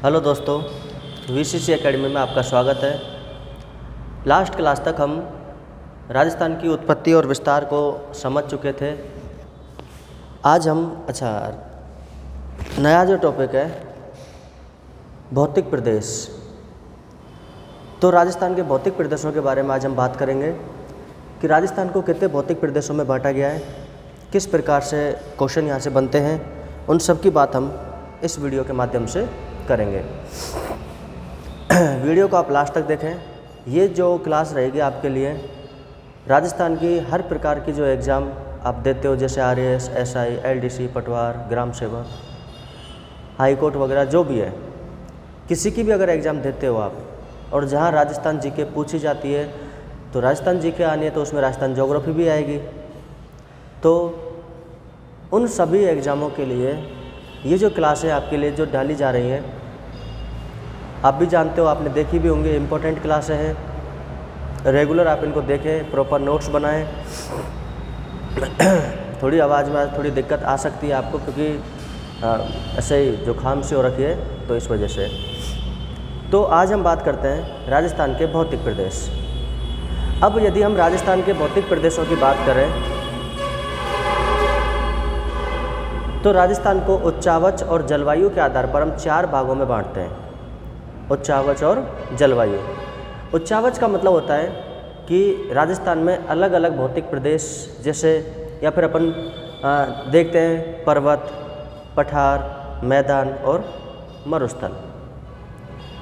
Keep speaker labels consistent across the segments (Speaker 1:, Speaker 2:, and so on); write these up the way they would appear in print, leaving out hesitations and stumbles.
Speaker 1: Hello दोस्तों, VCC academy में आपका स्वागत है। लास्ट क्लास तक हम राजस्थान की उत्पत्ति और विस्तार को समझ चुके थे। आज हम नया जो टॉपिक है भौतिक प्रदेश, तो राजस्थान के भौतिक प्रदेशों के बारे में आज हम बात करेंगे कि राजस्थान को कितने भौतिक प्रदेशों में बांटा गया है, किस प्रकार से क्वेश्चन यहाँ से बनते हैं, उन सब की बात हम इस वीडियो के माध्यम से करेंगे। वीडियो को आप लास्ट तक देखें। ये जो क्लास रहेगी आपके लिए राजस्थान की हर प्रकार की जो एग्ज़ाम आप देते हो, जैसे आरएएस, एसआई, एलडीसी, पटवार, ग्राम सेवक, हाई कोर्ट वगैरह जो भी है, किसी की भी अगर एग्ज़ाम देते हो आप और जहाँ राजस्थान जीके पूछी जाती है तो राजस्थान जीके आनी है तो उसमें राजस्थान ज्योग्राफी भी आएगी। तो उन सभी एग्ज़ामों के लिए ये जो क्लासें आपके लिए जो डाली जा रही हैं, आप भी जानते हो, आपने देखी भी होंगी, इम्पोर्टेंट क्लासें हैं। रेगुलर आप इनको देखें, प्रॉपर नोट्स बनाएं। थोड़ी आवाज़ में थोड़ी दिक्कत आ सकती है आपको, क्योंकि ऐसे ही जुकाम से हो रखी है, तो इस वजह से। तो आज हम बात करते हैं राजस्थान के भौतिक प्रदेश। अब यदि हम राजस्थान के भौतिक प्रदेशों की बात करें तो राजस्थान को उच्चावच और जलवायु के आधार पर हम 4 भागों में बांटते हैं। उच्चावच और जलवायु। उच्चावच का मतलब होता है कि राजस्थान में अलग अलग भौतिक प्रदेश, जैसे या फिर अपन देखते हैं पर्वत, पठार, मैदान और मरुस्थल,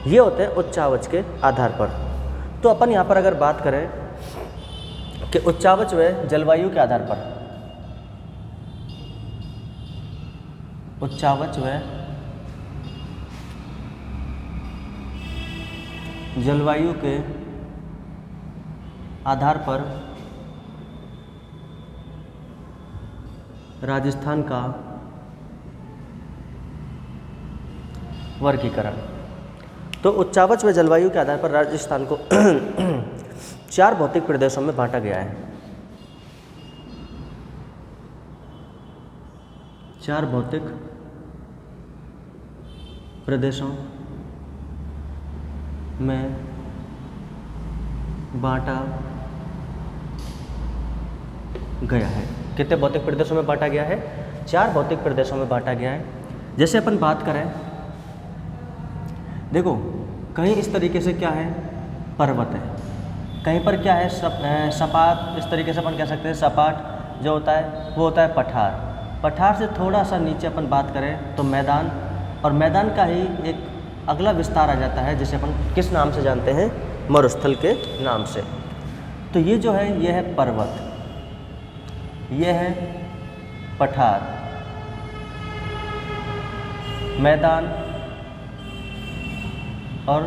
Speaker 1: ये होते हैं उच्चावच के आधार पर। तो अपन यहाँ पर अगर बात करें कि उच्चावच व जलवायु के आधार पर, उच्चावच व जलवायु के आधार पर राजस्थान का वर्गीकरण। तो उच्चावच व जलवायु के आधार पर राजस्थान को 4 भौतिक प्रदेशों में बांटा गया है। 4 भौतिक प्रदेशों में बांटा गया है। कितने भौतिक प्रदेशों में बांटा गया है? 4 भौतिक प्रदेशों में बांटा गया है। जैसे अपन बात करें, देखो कहीं इस तरीके से क्या है, पर्वत है, कहीं पर क्या है, सपाट, इस तरीके से अपन कह सकते हैं सपाट जो होता है वो होता है पठार। पठार से थोड़ा सा नीचे अपन बात करें तो मैदान, और मैदान का ही एक अगला विस्तार आ जाता है जिसे अपन किस नाम से जानते हैं, मरुस्थल के नाम से। तो ये जो है ये है पर्वत, ये है पठार, मैदान और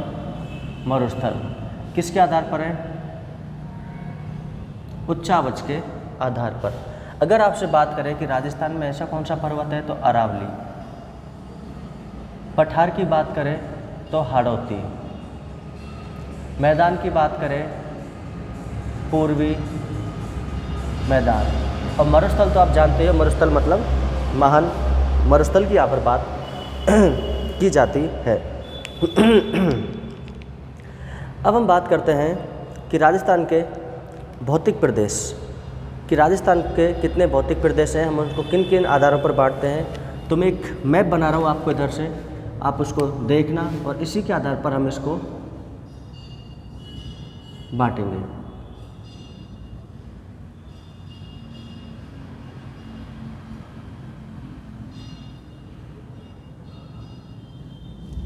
Speaker 1: मरुस्थल। किसके आधार पर है? उच्चावच के आधार पर। अगर आपसे बात करें कि राजस्थान में ऐसा कौन सा पर्वत है तो अरावली। पठार की बात करें तो हाड़ौती। मैदान की बात करें पूर्वी मैदान। और मरुस्थल तो आप जानते हो, मरुस्थल मतलब महान मरुस्थल की यहाँ पर बात की जाती है। अब हम बात करते हैं कि राजस्थान के भौतिक प्रदेश, कि राजस्थान के कितने भौतिक प्रदेश हैं, हम उनको किन किन आधारों पर बांटते हैं। तो मैं एक मैप बना रहा हूँ आपको इधर से, आप उसको देखना और इसी के आधार पर हम इसको बांटेंगे।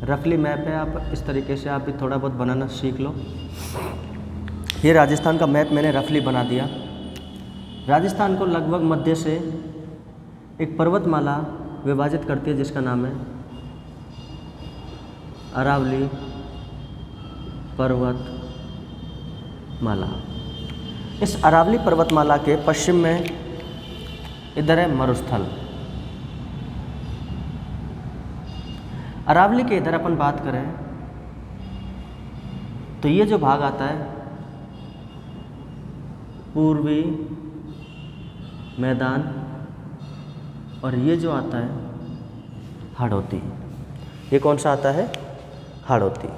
Speaker 1: रफली मैप है, आप इस तरीके से आप भी थोड़ा बहुत बनाना सीख लो। ये राजस्थान का मैप मैंने रफली बना दिया। राजस्थान को लगभग मध्य से एक पर्वतमाला विभाजित करती है जिसका नाम है अरावली पर्वतमाला। इस अरावली पर्वतमाला के पश्चिम में इधर है मरुस्थल। अरावली के इधर अपन बात करें तो ये जो भाग आता है पूर्वी मैदान, और ये जो आता है हाड़ौती। ये कौन सा आता है? हाड़ौती।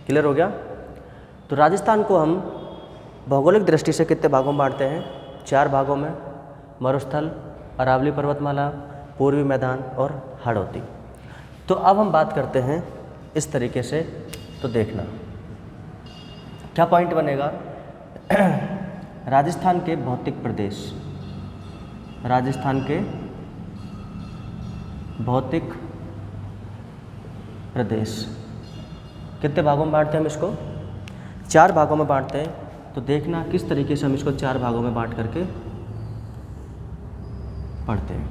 Speaker 1: क्लियर हो गया। तो राजस्थान को हम भौगोलिक दृष्टि से कितने भागों में बांटते हैं? 4 भागों में, मरुस्थल, अरावली पर्वतमाला, पूर्वी मैदान और हाड़ौती। तो अब हम बात करते हैं इस तरीके से, तो देखना क्या पॉइंट बनेगा। राजस्थान के भौतिक प्रदेश, राजस्थान के भौतिक प्रदेश कितने भागों में बांटते हैं हम इसको? 4 भागों में बांटते हैं। तो देखना किस तरीके से हम इसको 4 भागों में बांट करके पढ़ते हैं।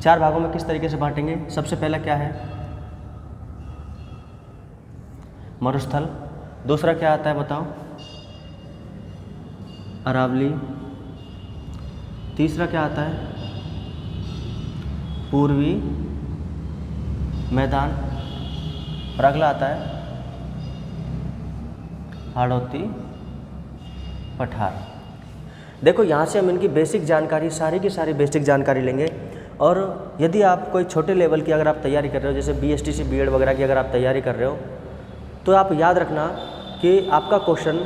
Speaker 1: 4 भागों में किस तरीके से बांटेंगे? सबसे पहला क्या है? मरुस्थल। दूसरा क्या आता है बताओ? अरावली। तीसरा क्या आता है? पूर्वी मैदान। और अगला आता है हाड़ौती पठार। देखो यहाँ से हम इनकी बेसिक जानकारी, सारी की सारी बेसिक जानकारी लेंगे। और यदि आप कोई छोटे लेवल की अगर आप तैयारी कर रहे हो, जैसे BSTC BEd वगैरह की अगर आप तैयारी कर रहे हो, तो आप याद रखना कि आपका क्वेश्चन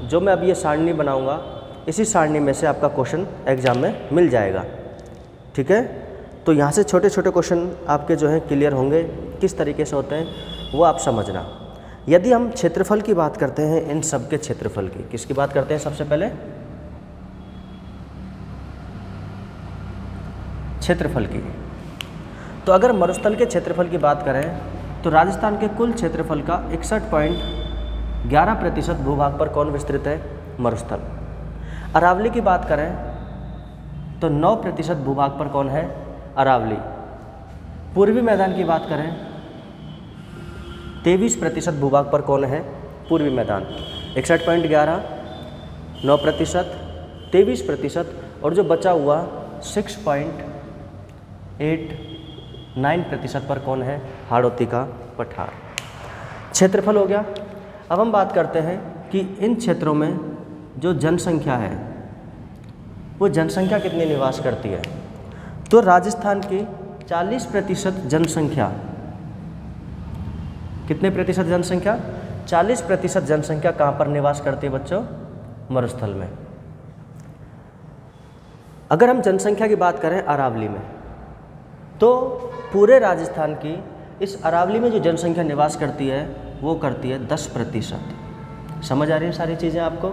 Speaker 1: जो मैं अभी ये सारणी बनाऊंगा, इसी सारणी में से आपका क्वेश्चन एग्ज़ाम में मिल जाएगा। ठीक है। तो यहाँ से छोटे छोटे क्वेश्चन आपके जो हैं क्लियर होंगे, किस तरीके से होते हैं वो आप समझना। यदि हम क्षेत्रफल की बात करते हैं, इन सब के क्षेत्रफल की, किसकी बात करते हैं सबसे पहले? क्षेत्रफल की। तो अगर मरुस्थल के क्षेत्रफल की बात करें तो राजस्थान के कुल क्षेत्रफल का 61.11% भूभाग पर कौन विस्तृत है? मरुस्थल। अरावली की बात करें तो 9% भूभाग पर कौन है? अरावली। पूर्वी मैदान की बात करें 23% भूभाग पर कौन है? पूर्वी मैदान। 61.11, 9%, 23%, और जो बचा हुआ 6.89% पर कौन है? हाड़ौती का पठार। क्षेत्रफल हो गया। अब हम बात करते हैं कि इन क्षेत्रों में जो जनसंख्या है वो जनसंख्या कितनी निवास करती है। तो राजस्थान की 40% जनसंख्या, कितने प्रतिशत जनसंख्या? 40% जनसंख्या कहाँ पर निवास करती है बच्चों? मरुस्थल में। अगर हम जनसंख्या की बात करें अरावली में, तो पूरे राजस्थान की इस अरावली में जो जनसंख्या निवास करती है वो करती है 10%। समझ आ रही है सारी चीज़ें आपको?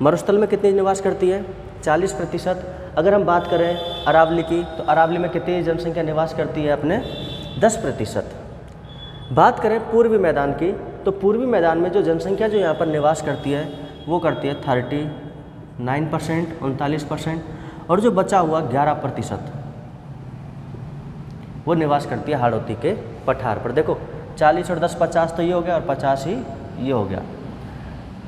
Speaker 1: मरुस्थल में कितनी निवास करती है? 40%। अगर हम बात करें अरावली की, तो अरावली में कितनी जनसंख्या निवास करती है? अपने 10%। बात करें पूर्वी मैदान की, तो पूर्वी मैदान में जो जनसंख्या जो यहाँ पर निवास करती है वो करती है 39%, 39%, और जो बचा हुआ 11% वो निवास करती है हाड़ौती के पठार पर। देखो 40 और 10 50 तो ये हो गया, और 50 ही ये हो गया।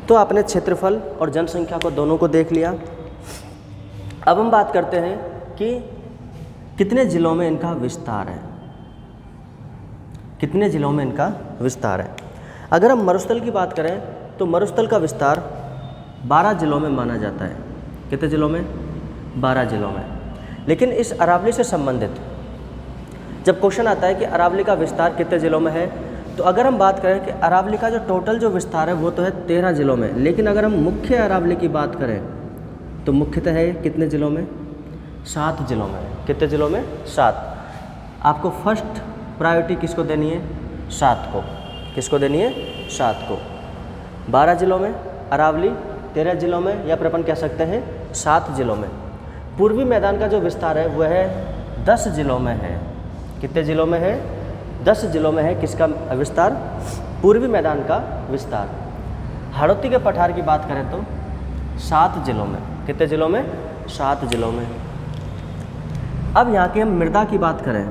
Speaker 1: तो आपने क्षेत्रफल और जनसंख्या को दोनों को देख लिया। अब हम बात करते हैं कि कितने जिलों में इनका विस्तार है, कितने जिलों में इनका विस्तार है। अगर हम मरुस्थल की बात करें तो मरुस्थल का विस्तार 12 जिलों में माना जाता है। कितने जिलों में? 12 जिलों में। लेकिन इस अरावली से संबंधित जब क्वेश्चन आता है कि अरावली का विस्तार कितने जिलों में है, तो अगर हम बात करें कि अरावली का जो टोटल जो विस्तार है वो तो है 13 जिलों में, लेकिन अगर हम मुख्य अरावली की बात करें तो मुख्यतः है कितने जिलों में? 7 जिलों में। कितने जिलों में? 7। आपको फर्स्ट प्रायोरिटी किसको देनी है? 7 को। किसको देनी है? 7 को। 12 जिलों में अरावली, 13 जिलों में, या फिर अपन कह सकते हैं 7 जिलों में। पूर्वी मैदान का जो विस्तार है वह है 10 जिलों में है। कितने जिलों में है? 10 जिलों में है। किसका विस्तार? पूर्वी मैदान का विस्तार। हाड़ौती के पठार की बात करें तो 7 जिलों में। कितने जिलों में? 7 जिलों में। अब यहाँ की हम मृदा की बात करें,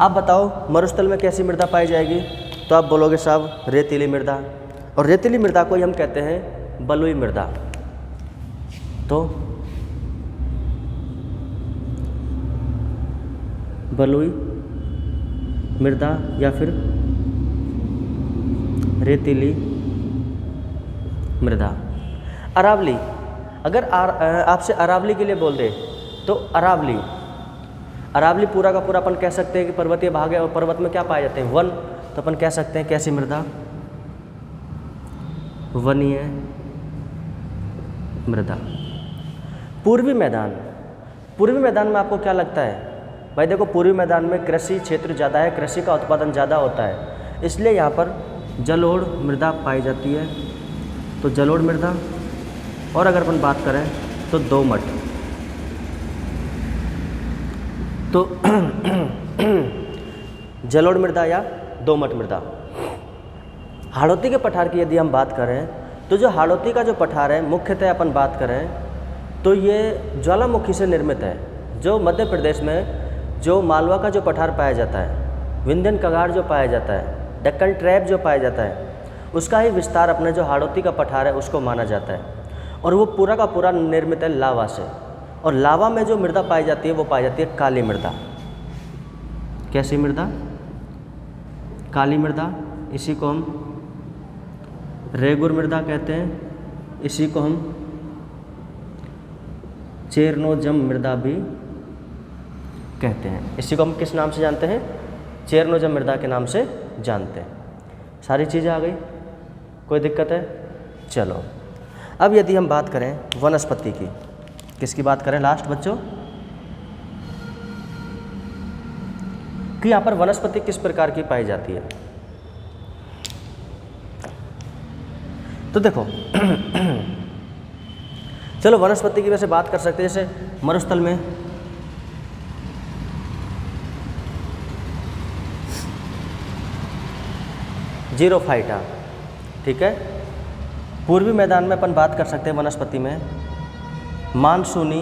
Speaker 1: आप बताओ मरुस्थल में कैसी मृदा पाई जाएगी? तो आप बोलोगे साहब रेतीली मृदा, और रेतीली मृदा को ही हम कहते हैं बलुई मृदा। तो बलुई मृदा या फिर रेतीली मृदा। अरावली, अगर आपसे अरावली के लिए बोल दे तो अरावली, अरावली पूरा का पूरा अपन कह सकते हैं कि पर्वतीय भाग है और पर्वत में क्या पाए जाते हैं, वन, तो अपन कह सकते हैं कैसी मृदा, वनीय मृदा। पूर्वी मैदान, पूर्वी मैदान में आपको क्या लगता है भाई, देखो पूर्वी मैदान में कृषि क्षेत्र ज़्यादा है, कृषि का उत्पादन ज़्यादा होता है, इसलिए यहाँ पर जलोढ़ मृदा पाई जाती है, तो जलोढ़ मृदा। और अगर अपन बात करें तो दोमट, तो जलोढ़ मृदा या दोमट मृदा। हाड़ौती के पठार की यदि हम बात करें तो जो हाड़ौती का जो पठार है मुख्यतः अपन बात करें तो ये ज्वालामुखी से निर्मित है। जो मध्य प्रदेश में जो मालवा का जो पठार पाया जाता है, विंध्यन कगार जो पाया जाता है, दक्कन ट्रैप जो पाया जाता है, उसका ही विस्तार अपने जो हाड़ौती का पठार है उसको माना जाता है। और वो पूरा का पूरा निर्मित है लावा से। और लावा में जो मृदा पाई जाती है वो पाई जाती है काली मृदा। कैसी मृदा, काली मृदा। इसी को हम रेगुर मृदा कहते हैं, इसी को हम चेरनोजम मृदा भी कहते हैं। इसी को हम किस नाम से जानते हैं, चेरनोजम मृदा के नाम से जानते हैं। सारी चीज़ें आ गई, कोई दिक्कत है? चलो अब यदि हम बात करें वनस्पति की, किसकी बात करें लास्ट बच्चों, कि यहाँ पर वनस्पति किस प्रकार की पाई जाती है। तो देखो चलो वनस्पति की वैसे बात कर सकते हैं, जैसे मरुस्थल में जीरोफाइटा, ठीक है। पूर्वी मैदान में अपन बात कर सकते हैं वनस्पति में मानसूनी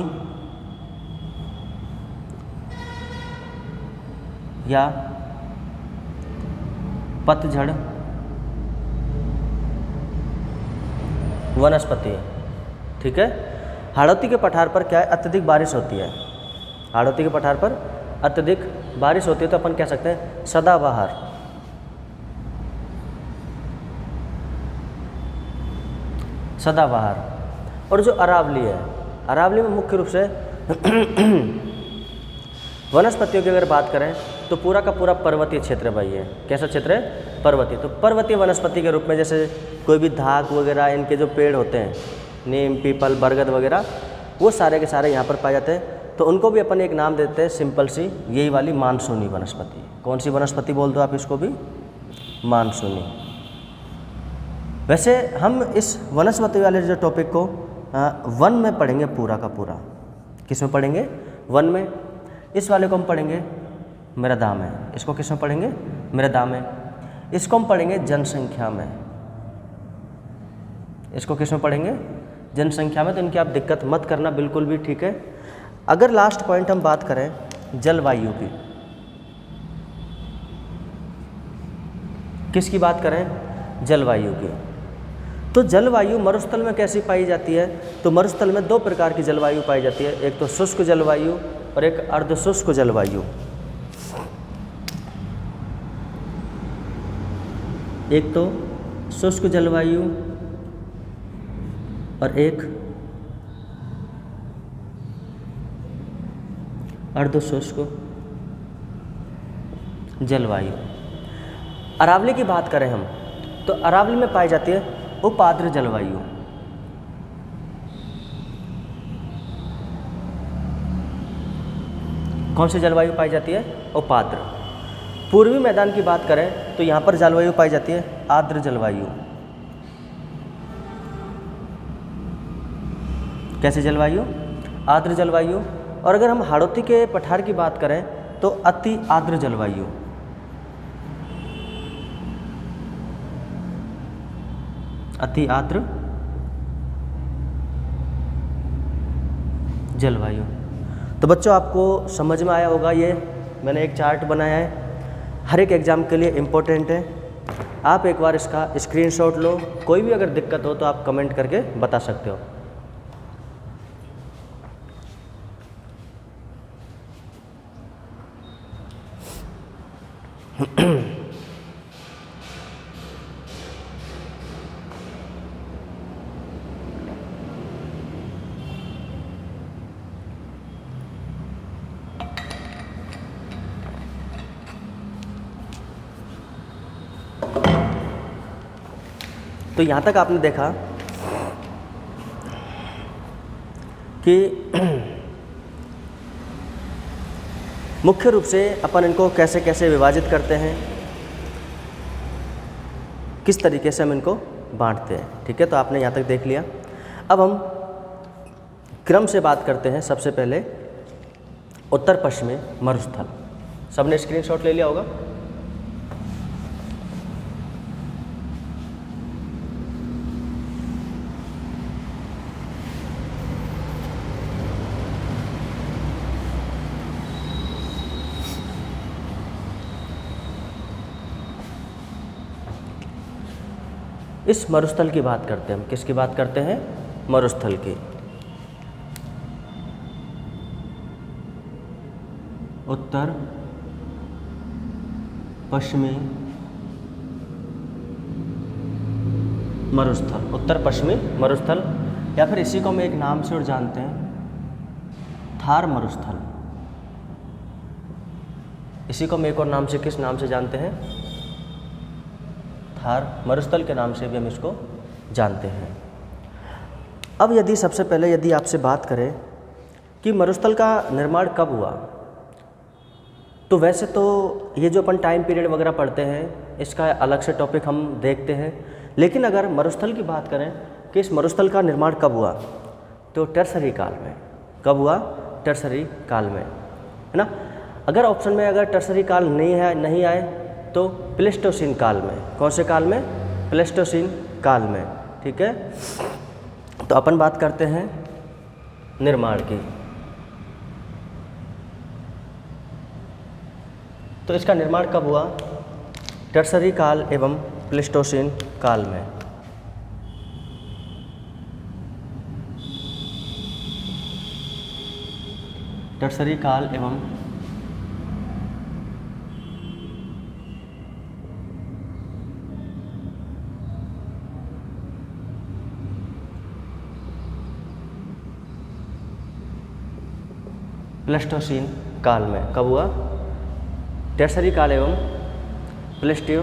Speaker 1: या पतझड़ वनस्पति, ठीक है। हाड़ौती के पठार पर क्या है, अत्यधिक बारिश होती है। हाड़ौती के पठार पर अत्यधिक बारिश होती है तो अपन कह सकते हैं सदाबहार। सदाबहार। और जो अरावली है, अरावली में मुख्य रूप से वनस्पतियों की अगर बात करें तो पूरा का पूरा पर्वतीय क्षेत्र भाई है। कैसा क्षेत्र है, पर्वतीय। तो पर्वतीय वनस्पति के रूप में जैसे कोई भी धाक वगैरह, इनके जो पेड़ होते हैं, नीम, पीपल, बरगद वगैरह, वो सारे के सारे यहाँ पर पाए जाते हैं। तो उनको भी अपन एक नाम देते हैं सिंपल सी, यही वाली मानसूनी वनस्पति। कौन सी वनस्पति बोल दो आप इसको भी, मानसूनी। वैसे हम इस वनस्पति वाले जो टॉपिक को वन में पढ़ेंगे पूरा का पूरा। किस में पढ़ेंगे, वन में। इस वाले को हम पढ़ेंगे मृदा में। इसको किस में पढ़ेंगे, मृदा में। इसको हम पढ़ेंगे जनसंख्या में। इसको किस में पढ़ेंगे, जनसंख्या में। तो इनकी आप दिक्कत मत करना बिल्कुल भी, ठीक है। अगर लास्ट पॉइंट हम बात करें जलवायु की, किसकी बात करें, जलवायु की। तो जलवायु मरुस्थल में कैसी पाई जाती है, तो मरुस्थल में दो प्रकार की जलवायु पाई जाती है, एक तो शुष्क जलवायु और एक अर्धशुष्क जलवायु। एक तो शुष्क जलवायु और एक अर्धशुष्क जलवायु। अरावली की बात करें हम तो अरावली में पाई जाती है उपाद्र जलवायु। कौन सी जलवायु पाई जाती है, उपाद्र। पूर्वी मैदान की बात करें तो यहाँ पर जलवायु पाई जाती है आर्द्र जलवायु। कैसी जलवायु, आर्द्र जलवायु। और अगर हम हाड़ौती के पठार की बात करें तो अति आर्द्र जलवायु। अति आर्द्र जलवायु। तो बच्चों आपको समझ में आया होगा, ये मैंने एक चार्ट बनाया है, हर एक एग्ज़ाम के लिए इम्पोर्टेंट है। आप एक बार इसका स्क्रीनशॉट लो, कोई भी अगर दिक्कत हो तो आप कमेंट करके बता सकते हो। तो यहाँ तक आपने देखा कि मुख्य रूप से अपन इनको कैसे कैसे विभाजित करते हैं, किस तरीके से हम इनको बांटते हैं। ठीक है, तो आपने यहाँ तक देख लिया। अब हम क्रम से बात करते हैं। सबसे पहले उत्तर पश्चिमी मरुस्थल। सबने स्क्रीनशॉट ले लिया होगा। इस मरुस्थल की बात करते हैं हम। किसकी बात करते हैं? मरुस्थल की। उत्तर पश्चिमी मरुस्थल, उत्तर पश्चिमी मरुस्थल, या फिर इसी को हम एक नाम से और जानते हैं, थार मरुस्थल। इसी को हम एक और नाम से किस नाम से जानते हैं? थार मरुस्थल के नाम से भी हम इसको जानते हैं। अब यदि सबसे पहले यदि आपसे बात करें कि मरुस्थल का निर्माण कब हुआ, तो वैसे तो ये जो अपन टाइम पीरियड वगैरह पढ़ते हैं इसका अलग से टॉपिक हम देखते हैं, लेकिन अगर मरुस्थल की बात करें कि इस मरुस्थल का निर्माण कब हुआ, तो टर्सरी काल में। कब हुआ? टर्सरी काल में, है ना। अगर ऑप्शन में अगर टर्सरी काल नहीं आए तो प्लेस्टोसीन काल में। कौन से काल में? प्लेस्टोसीन काल में। ठीक है, तो अपन बात करते हैं निर्माण की। तो इसका निर्माण कब हुआ? टर्सरी काल एवं प्लेस्टोसीन काल में। टर्सरी काल एवं प्लेस्टोसीन काल में। कब हुआ? टर्सरी काल एवं प्लेस्टियो,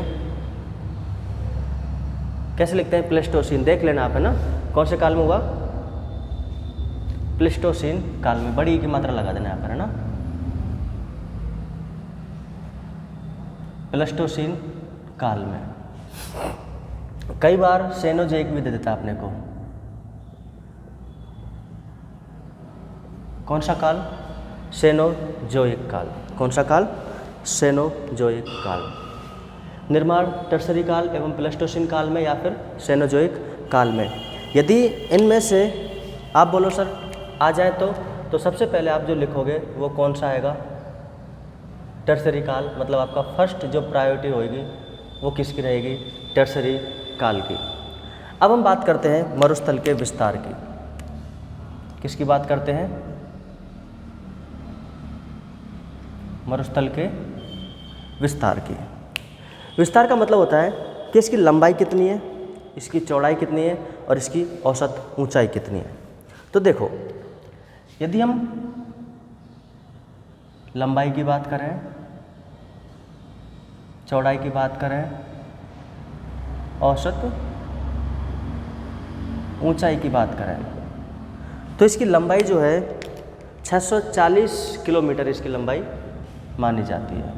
Speaker 1: कैसे लिखते हैं? प्लेस्टोसीन, देख लेना आप, है ना। कौन से काल में हुआ? प्लेस्टोसीन काल में। बड़ी की मात्रा लगा देना यहाँ पर, है ना। प्लेस्टोसीन काल में। कई बार सेनोजोइक भी दे देता अपने को। कौन सा काल? सेनोजोइक काल। कौन सा काल? सेनोजोइक काल। निर्माण टर्सरी काल एवं प्लेस्टोसीन काल में या फिर सेनोजोइक काल में। यदि इनमें से आप बोलो सर आ जाए तो सबसे पहले आप जो लिखोगे वो कौन सा आएगा? टर्सरी काल, मतलब आपका फर्स्ट जो प्रायोरिटी होगी वो किसकी रहेगी? टर्सरी काल की। अब हम बात करते हैं मरुस्थल के विस्तार की। किसकी बात करते हैं? मरुस्थल के विस्तार की। विस्तार का मतलब होता है कि इसकी लंबाई कितनी है, इसकी चौड़ाई कितनी है और इसकी औसत ऊंचाई कितनी है। तो देखो, यदि हम लंबाई की बात करें, चौड़ाई की बात करें, औसत ऊंचाई की बात करें, तो इसकी लंबाई जो है 640 किलोमीटर इसकी लंबाई मानी जाती है।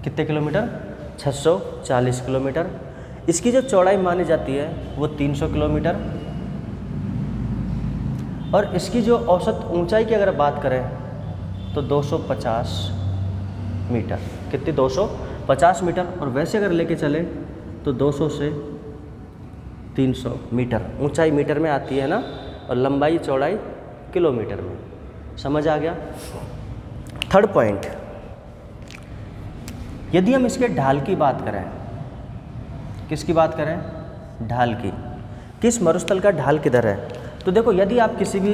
Speaker 1: कितने किलोमीटर? 640 किलोमीटर। इसकी जो चौड़ाई मानी जाती है वो 300 किलोमीटर, और इसकी जो औसत ऊंचाई की अगर बात करें तो 250 मीटर। कितनी? 250 मीटर। और वैसे अगर लेके चले तो 200 से 300 मीटर ऊंचाई मीटर में आती है ना, और लंबाई चौड़ाई किलोमीटर में। समझ आ गया? थर्ड पॉइंट, यदि हम इसके ढाल की बात करें, किसकी बात करें? ढाल की। किस मरुस्थल का ढाल किधर है? तो देखो, यदि आप किसी भी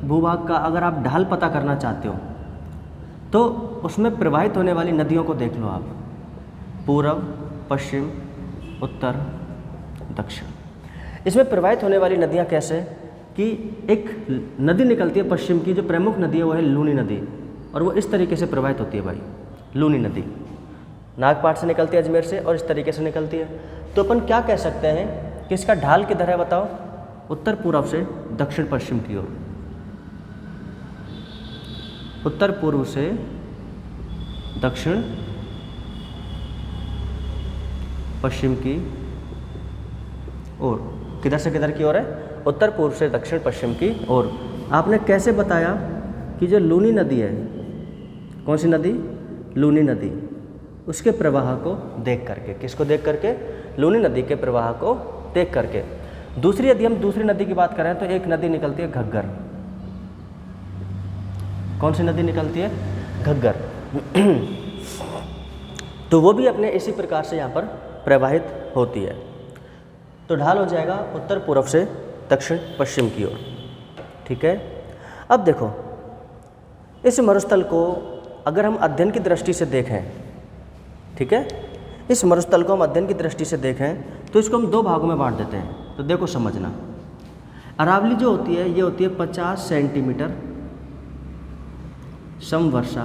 Speaker 1: भूभाग का अगर आप ढाल पता करना चाहते हो तो उसमें प्रवाहित होने वाली नदियों को देख लो आप, पूर्व, पश्चिम, उत्तर, दक्षिण। इसमें प्रवाहित होने वाली नदियाँ कैसे कि एक नदी निकलती है पश्चिम की, जो प्रमुख नदी है वो है लूनी नदी, और वो इस तरीके से प्रवाहित होती है भाई, लूनी नदी। नागपाट से निकलती है अजमेर से और इस तरीके से निकलती है। तो अपन क्या कह सकते हैं कि इसका ढाल किधर है बताओ? उत्तर पूर्व से दक्षिण पश्चिम की ओर, उत्तर पूर्व से दक्षिण पश्चिम की ओर। किधर से किधर की ओर है? उत्तर पूर्व से दक्षिण पश्चिम की ओर। आपने कैसे बताया कि जो लूनी नदी है, कौन सी नदी? लूनी नदी, उसके प्रवाह को देख करके। किसको देख करके? लूनी नदी के प्रवाह को देख करके। दूसरी यदि हम दूसरी नदी की बात करें तो एक नदी निकलती है घग्गर। कौन सी नदी निकलती है? घग्गर। तो वो भी अपने इसी प्रकार से यहाँ पर प्रवाहित होती है। तो ढाल हो जाएगा उत्तर पूर्व से दक्षिण पश्चिम की ओर। ठीक है। अब देखो, इस मरुस्थल को अगर हम अध्ययन की दृष्टि से देखें, ठीक है, इस मरुस्थल को हम अध्ययन की दृष्टि से देखें तो इसको हम दो भागों में बांट देते हैं। तो देखो समझना, अरावली जो होती है ये होती है 50 सेंटीमीटर समवर्षा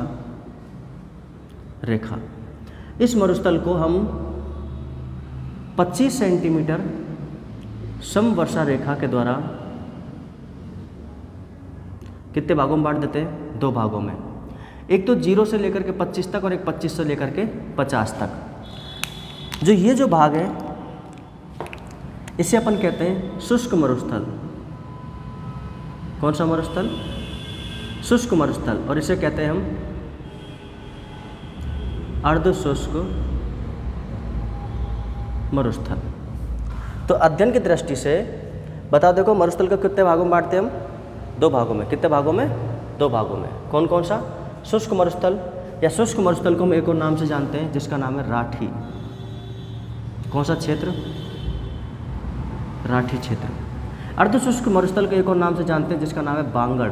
Speaker 1: रेखा। इस मरुस्थल को हम 25 सेंटीमीटर समवर्षा रेखा के द्वारा कितने भागों में बांट देते हैं? दो भागों में। एक तो 0 से लेकर के 25 तक और एक 25 से लेकर के 50 तक। जो ये जो भाग है इसे अपन कहते हैं शुष्क मरुस्थल। कौन सा मरुस्थल? शुष्क मरुस्थल। और इसे कहते हैं हम अर्ध शुष्क मरुस्थल। तो अध्ययन की दृष्टि से बताओ, देखो मरुस्थल को कितने भागों में बांटते हैं हम? दो भागों में। कितने भागों में? दो भागों में। कौन कौन सा? शुष्क मरुस्थल, या शुष्क मरुस्थल को हम एक और नाम से जानते हैं जिसका नाम है राठी। कौन सा क्षेत्र? राठी क्षेत्र। अर्ध शुष्क मरुस्थल को एक और नाम से जानते हैं जिसका नाम है बांगड़।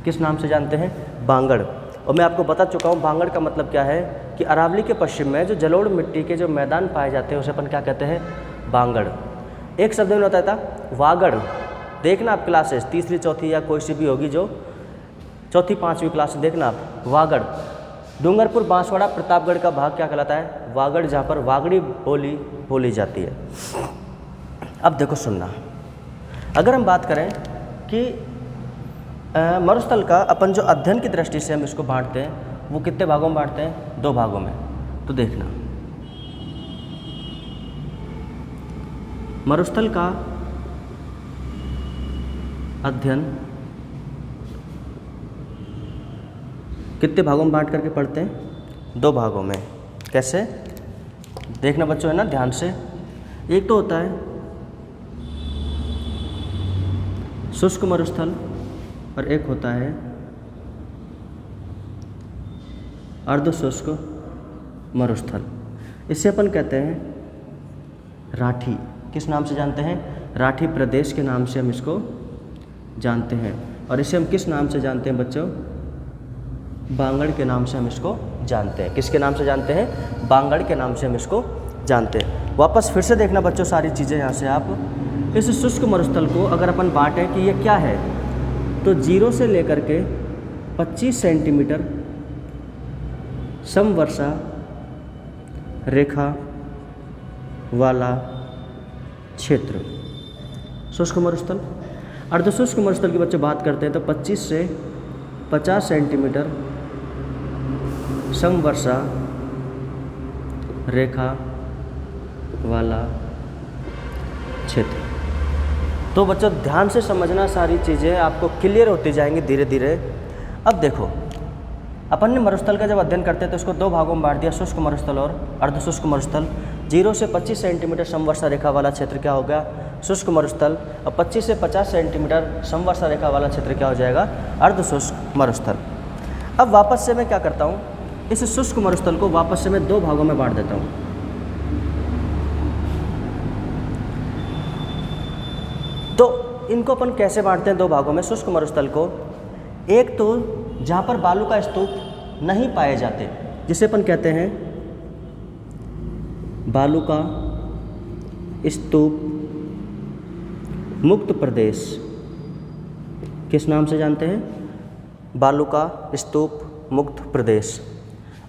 Speaker 1: किस नाम से जानते हैं? बांगड़। और मैं आपको बता चुका हूँ बांगड़ का मतलब क्या है कि अरावली के पश्चिम में जो जलोढ़ मिट्टी के जो मैदान पाए जाते हैं उसे अपन क्या कहते हैं? बांगड़। एक शब्द में होता था वागड़। देखना आप क्लासेस तीसरी चौथी या कोई सी भी होगी जो चौथी पाँचवीं क्लास से देखना आप, वागड़। डूंगरपुर, बांसवाड़ा, प्रतापगढ़ का भाग क्या कहलाता है? वागड़, जहाँ पर वागड़ी बोली बोली जाती है। अब देखो सुनना, अगर हम बात करें कि मरुस्थल का अपन जो अध्ययन की दृष्टि से हम इसको बांटते हैं वो कितने भागों में बांटते हैं? दो भागों में। तो देखना, मरुस्थल का अध्ययन कितने भागों में बांट करके पढ़ते हैं? दो भागों में। कैसे? देखना बच्चों, है ना, ध्यान से। एक तो होता है शुष्क मरुस्थल और एक होता है अर्ध शुष्क मरुस्थल। इसे अपन कहते हैं राठी। किस नाम से जानते हैं? राठी प्रदेश के नाम से हम इसको जानते हैं। और इसे हम किस नाम से जानते हैं बच्चों? बांगड़ के नाम से हम इसको जानते हैं। किसके नाम से जानते हैं? बांगड़ के नाम से हम इसको जानते हैं। वापस फिर से देखना बच्चों सारी चीज़ें यहाँ से आप। इस शुष्क मरुस्थल को अगर अपन बांटें कि ये क्या है, तो 0 से लेकर के 25 सेंटीमीटर समवर्षा रेखा वाला क्षेत्र शुष्क मरुस्थल। अर्धशुष्क मरुस्थल की बच्चे बात करते हैं तो 25 से 50 सेंटीमीटर समवर्षा रेखा वाला क्षेत्र। तो बच्चों ध्यान से समझना, सारी चीज़ें आपको क्लियर होती जाएंगी धीरे धीरे। अब देखो, अपन ने मरुस्थल का जब अध्ययन करते हैं तो इसको दो भागों में बांट दिया, शुष्क मरुस्थल और अर्धशुष्क मरुस्थल। 0 से 25 सेंटीमीटर समवर्षा रेखा वाला क्षेत्र क्या हो गया? शुष्क मरुस्थल। और 25 से 50 सेंटीमीटर समवर्षा रेखा वाला क्षेत्र क्या हो जाएगा? अर्धशुष्क मरुस्थल। अब वापस से मैं क्या करता हूँ, इस शुष्क मरुस्थल को वापस से मैं दो भागों में बांट देता हूँ। तो इनको अपन कैसे बांटते हैं दो भागों में शुष्क मरुस्थल को? एक तो जहाँ पर बालू का स्तूप नहीं पाए जाते, जिसे अपन कहते हैं बालू का स्तूप मुक्त प्रदेश। किस नाम से जानते हैं? बालू का स्तूप मुक्त प्रदेश।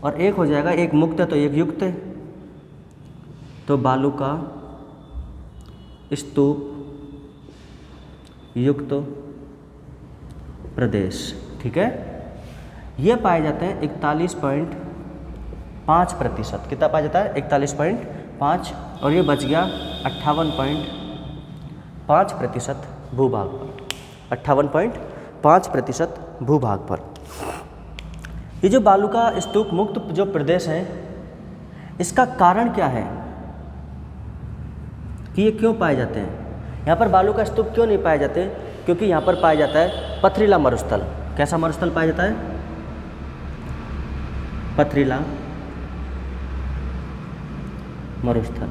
Speaker 1: और एक हो जाएगा, एक मुक्त है तो एक युक्त है, तो बालू का स्तूप युक्त प्रदेश। ठीक है, ये पाए जाते हैं 41.5%। कितना पाया जाता है? 41.5, और ये बच गया 58.5% भूभाग पर, 58.5% भूभाग पर। ये जो बालू का स्तूप मुक्त जो प्रदेश है, इसका कारण क्या है कि ये क्यों पाए जाते हैं? यहाँ पर बालू का स्तूप क्यों नहीं पाए जाते? क्योंकि यहाँ पर पाया जाता है पथरीला मरुस्थल। कैसा मरुस्थल पाया जाता है? पथरीला मरुस्थल।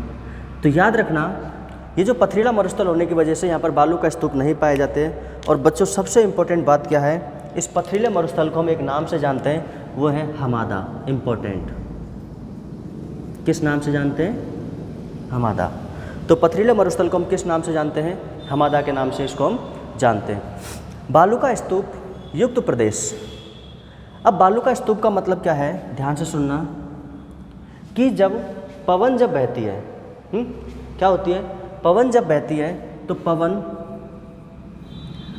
Speaker 1: तो याद रखना, ये जो पथरीला मरुस्थल होने की वजह से यहाँ पर बालू का स्तूप नहीं पाए जाते। और बच्चों, सबसे इम्पोर्टेंट बात क्या है, इस पथरीले मरुस्थल को हम एक नाम से जानते हैं, वो है हमादा। इम्पोर्टेंट, किस नाम से जानते हैं? हमादा। तो पथरीले मरुस्थल को हम किस नाम से जानते हैं? हमादा के नाम से इसको हम जानते हैं। बालू का स्तूप युक्त प्रदेश। अब बालू का स्तूप का मतलब क्या है, ध्यान से सुनना, कि जब पवन जब बहती है, क्या होती है? पवन जब बहती है तो पवन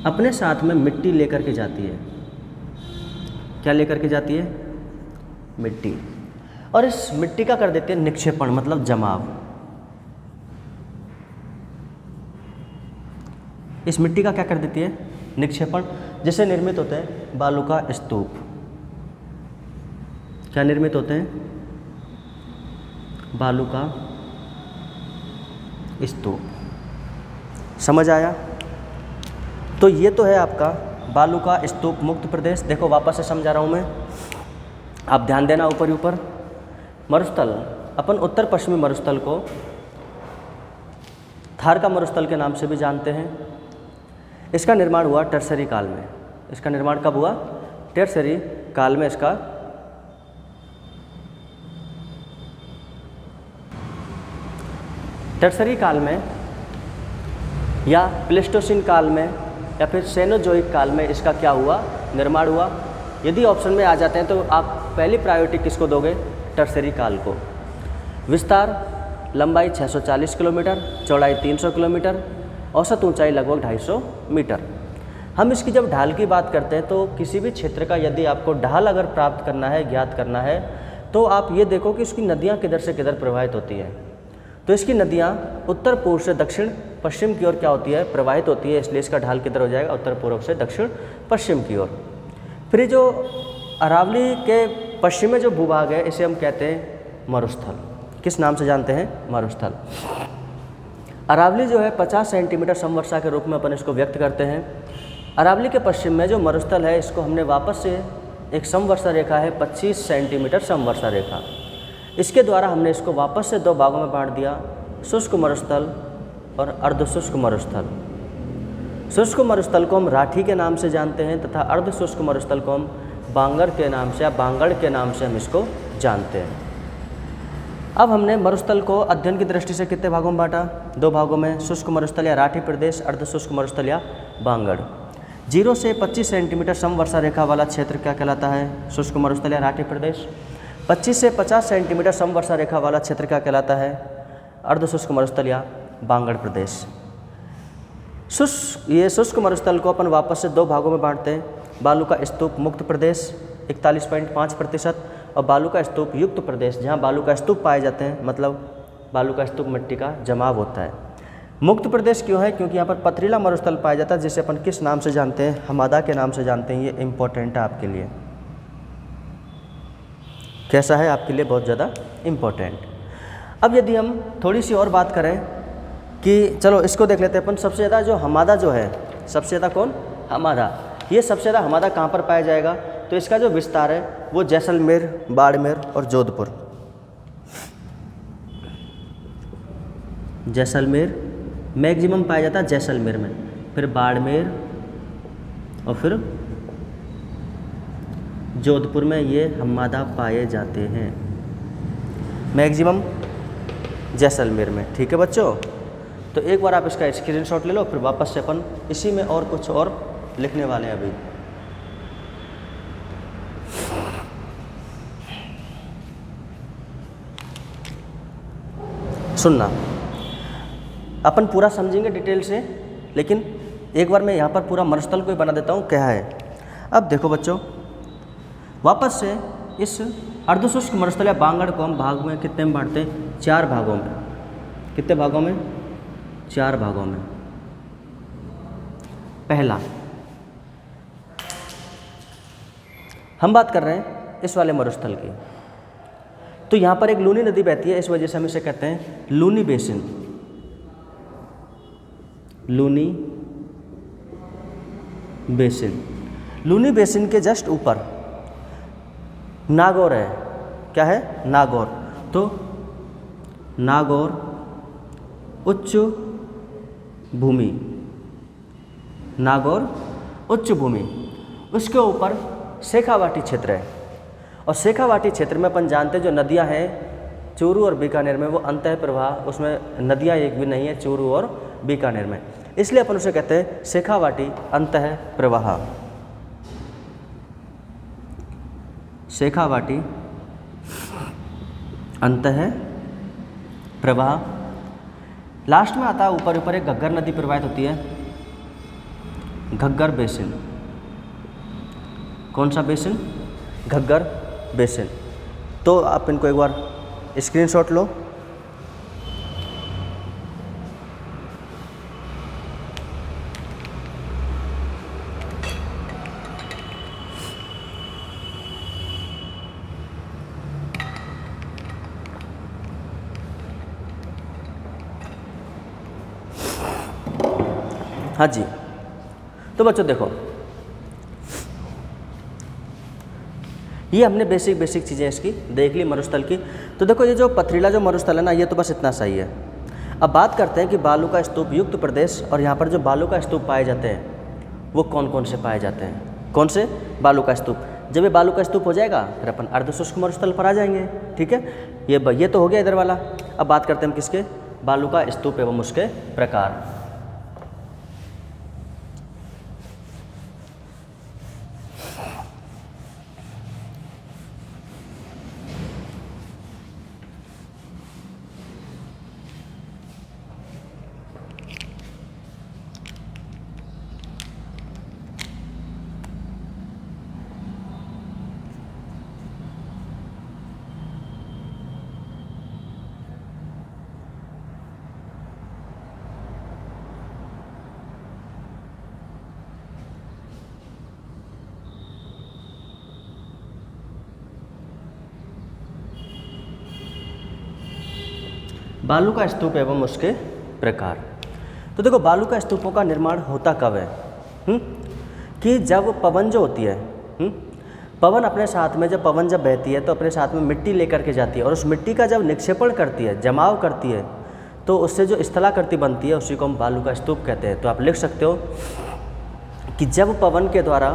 Speaker 1: अपने साथ में मिट्टी लेकर के जाती है। क्या लेकर के जाती है? मिट्टी। और इस मिट्टी का कर देती है निक्षेपण, मतलब जमाव। इस मिट्टी का क्या कर देती है? निक्षेपण, जिससे निर्मित होते हैं बालू का स्तूप। क्या निर्मित होते हैं? बालू का स्तूप। समझ आया? तो ये तो है आपका बालू का स्तूप मुक्त प्रदेश। देखो वापस से समझा रहा हूँ मैं, आप ध्यान देना। ऊपर ही ऊपर मरुस्थल, अपन उत्तर पश्चिमी मरुस्थल को थार का मरुस्थल के नाम से भी जानते हैं। इसका निर्माण हुआ टर्सरी काल में। इसका निर्माण कब हुआ? टर्सरी काल में। इसका टर्सरी काल में या प्लेस्टोसिन काल में या फिर सेनोजोइक काल में इसका क्या हुआ? निर्माण हुआ। यदि ऑप्शन में आ जाते हैं तो आप पहली प्रायोरिटी किसको दोगे? टर्सरी काल को। विस्तार, लंबाई 640 किलोमीटर, चौड़ाई 300 किलोमीटर, औसत ऊंचाई लगभग 250 मीटर। हम इसकी जब ढाल की बात करते हैं तो किसी भी क्षेत्र का यदि आपको ढाल अगर प्राप्त करना है, ज्ञात करना है, तो आप ये देखो कि उसकी नदियाँ किधर से किधर प्रवाहित होती हैं। तो इसकी नदियाँ उत्तर पूर्व से दक्षिण पश्चिम की ओर क्या होती है? प्रवाहित होती है। इसलिए इसका ढाल किधर हो जाएगा? उत्तर पूर्व से दक्षिण पश्चिम की ओर। फिर जो अरावली के पश्चिम में जो भूभाग है, इसे हम कहते हैं मरुस्थल। किस नाम से जानते हैं? मरुस्थल। अरावली जो है 50 सेंटीमीटर समवर्षा के रूप में अपन इसको व्यक्त करते हैं। अरावली के पश्चिम में जो मरुस्थल है, इसको हमने वापस से एक समवर्षा रेखा है 25 सेंटीमीटर समवर्षा रेखा, इसके द्वारा हमने इसको वापस से दो भागों में बांट दिया, शुष्क मरुस्थल और अर्धशुष्क मरुस्थल। शुष्क मरुस्थल को हम राठी के नाम से जानते हैं तथा अर्धशुष्क मरुस्थल को हम बांगर के नाम से या बांगड़ के नाम से हम इसको जानते हैं। अब हमने मरुस्थल को अध्ययन की दृष्टि से कितने भागों में बांटा? दो भागों में, शुष्क मरुस्थल या राठी प्रदेश, अर्धशुष्क मरुस्थल या बांगड़। 0 से 25 सेंटीमीटर समवर्षा रेखा वाला क्षेत्र क्या कहलाता है? शुष्क मरुस्थल या राठी प्रदेश। 25 से 50 सेंटीमीटर समवर्षा रेखा वाला क्षेत्र क्या कहलाता है? अर्धशुष्क मरुस्थल या बांगड़ प्रदेश। ये शुष्क मरुस्थल को अपन वापस से दो भागों में बांटते हैं। बालू का स्तूप मुक्त प्रदेश 41.5% और बालू का स्तूप युक्त प्रदेश, जहाँ बालू का स्तूप पाए जाते हैं, मतलब बालू का स्तूप मिट्टी का जमाव होता है। मुक्त प्रदेश क्यों है? क्योंकि यहाँ पर पथरीला मरुस्थल पाया जाता है, जिसे अपन किस नाम से जानते हैं? हमादा के नाम से जानते हैं। ये इम्पोर्टेंट है आपके लिए। कैसा है आपके लिए? बहुत ज़्यादा इम्पोर्टेंट। अब यदि हम थोड़ी सी और बात करें कि चलो इसको देख लेते हैं अपन। सबसे ज़्यादा जो हमादा जो है, सबसे ज़्यादा कौन? हमादा। ये सबसे ज़्यादा हमादा कहाँ पर पाया जाएगा? तो इसका जो विस्तार है वो जैसलमेर, बाड़मेर और जोधपुर। जैसलमेर मैक्सिमम पाया जाता है जैसलमेर में, फिर बाड़मेर और फिर जोधपुर में ये हमादा पाए जाते हैं। मैक्सिमम जैसलमेर में। ठीक है बच्चों, तो एक बार आप इसका स्क्रीनशॉट ले लो, फिर वापस से अपन इसी में और कुछ और लिखने वाले हैं अभी। सुनना, अपन पूरा समझेंगे डिटेल से, लेकिन एक बार मैं यहाँ पर पूरा मरुस्थल को ही बना देता हूँ क्या है। अब देखो बच्चों, वापस से इस अर्धशुष्क मरुस्थल या बांगड़ को हम भाग में कितने में बांटते हैं? 4 भागों में। कितने भागों में? 4 भागों में। पहला, हम बात कर रहे हैं इस वाले मरुस्थल की, तो यहाँ पर एक लूनी नदी बहती है, इस वजह से हम इसे कहते हैं Luni basin. Luni basin. Luni basin के जस्ट ऊपर नागौर है। क्या है? नागौर। तो नागौर उच्च भूमि, नागौर उच्च भूमि, उसके ऊपर शेखावाटी क्षेत्र है। और शेखावाटी क्षेत्र में अपन जानते हैं जो नदियां हैं चूरू और बीकानेर में, वो अंतः प्रवाह, उसमें नदियां एक भी नहीं है चूरू और बीकानेर में, इसलिए अपन उसे कहते हैं शेखावाटी अंतः प्रवाह। शेखावाटी अंतः प्रवाह। लास्ट में आता है ऊपर ऊपर एक घग्गर नदी प्रवाहित होती है, घग्गर बेसिन। कौन सा बेसिन? घग्गर बेसिन। तो आप इनको एक बार स्क्रीनशॉट लो। हाँ जी, तो बच्चों देखो, ये हमने बेसिक चीज़ें इसकी देख ली मरुस्थल की। तो देखो ये जो पथरीला जो मरुस्थल है ना, ये तो बस इतना सही है। अब बात करते हैं कि बालू का स्तूप युक्त प्रदेश, और यहाँ पर जो बालू का स्तूप पाए जाते हैं वो कौन कौन से पाए जाते हैं? कौन से? बालू का स्तूप। जब ये बालू का स्तूप हो जाएगा फिर अपन अर्धशुष्क मरुस्थल पर आ जाएंगे। ठीक है, ये तो हो गया इधर वाला। अब बात करते हैं हम किसके? बालू का स्तूप एवं उसके प्रकार। बालू का स्तूप एवं उसके प्रकार। तो देखो बालू का स्तूपों का निर्माण होता कब है? कि जब पवन जो होती है, पवन अपने साथ में, जब पवन जब बहती है तो अपने साथ में मिट्टी लेकर के जाती है, और उस मिट्टी का जब निक्षेपण करती है, जमाव करती है, तो उससे जो स्थलाकृति बनती है उसी को हम बालू का स्तूप कहते हैं। तो आप लिख सकते हो कि जब पवन के द्वारा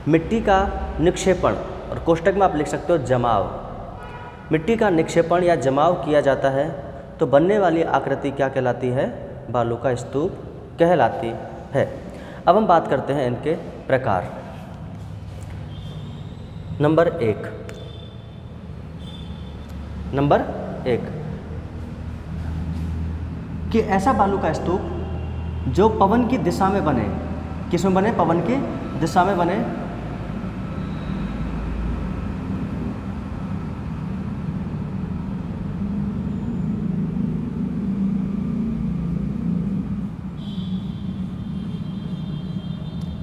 Speaker 1: मिट्टी का निक्षेपण, और कोष्टक में आप लिख सकते हो जमाव, मिट्टी का निक्षेपण या जमाव किया जाता है तो बनने वाली आकृति क्या कहलाती है? बालू का स्तूप कहलाती है। अब हम बात करते हैं इनके प्रकार। नंबर 1, कि ऐसा बालू का स्तूप जो पवन की दिशा में बने। किसमें बने? पवन की दिशा में बने।